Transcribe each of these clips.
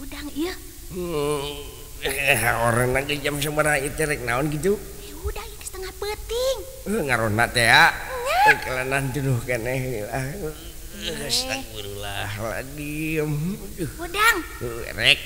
udang iya. Orang lagi jam sabaraha ieu teh rek naon gitu? Udang ini setengah peuting. Ngarona teh ya. Kelanan duduh keneh. Astagfirullahaladzim. Udang. Rek.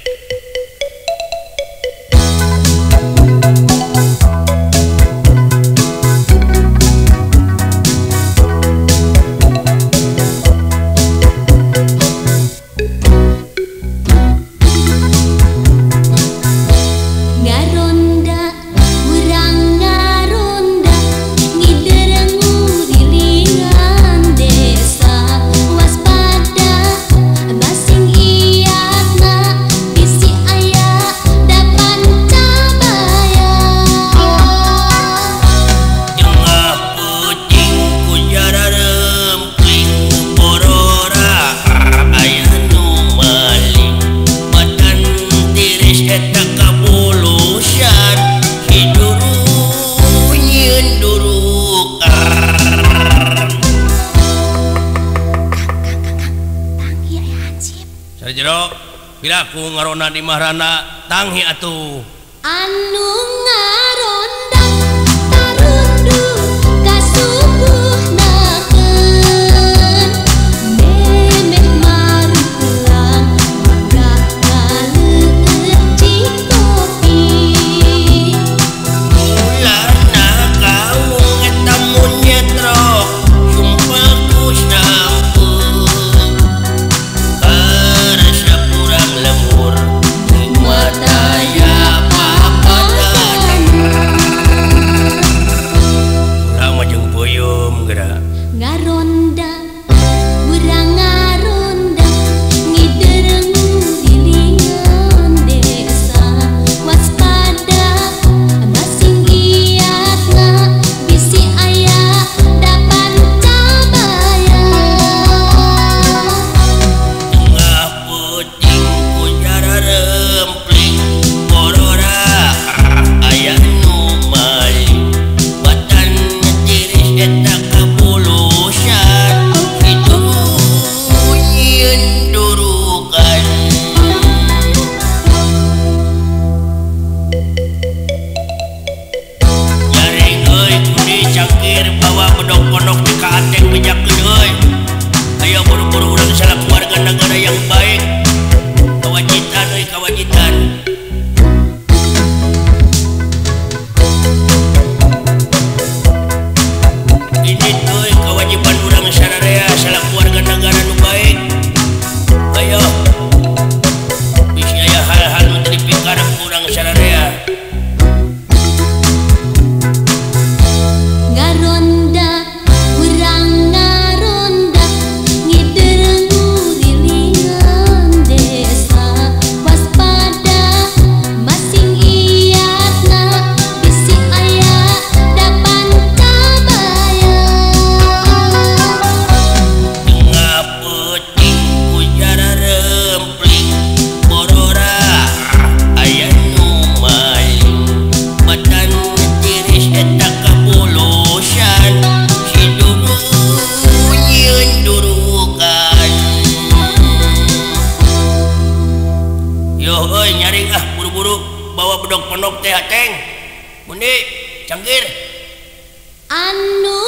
Aku ngarona di marana tanghi atuh anu ngaronda tarundu kasubuhnakeun memeh marulang mangga ngaleutik kopi ulana kaung eta mun nyetrok sumpel ku sampeuh lemur mataya papadan urang mah jeung peuyeum geura ngaronda urang ngaronda ngideureng dilingan desa waspada basing giatna bisi aya dapan cabaya tengah puting rempling borora aya nu maling batan tiris eta kabulusan itu nyieun durukan jaring euy kudu cangkir bawa bedog-bedog di ka ateng bejakeun euy aya buru-buru urang salak warga negara yang baik kawajitan ini tuh kewajiban urang sararea salah keluarga negara nu baik ayo bisa aya hal-hal menteri pikarep urang sararea ngaronda urang ngaronda ngideureng rilingan desa waspada masing iatna bisi aya dapan cabaya tengah peuting kujara rempling borora aya nu maling batan tiris eta kabulusan hidup nyieun durukan yo euy nyaring buru-buru bawa bedog pondok teh ateng mundi cangkir anu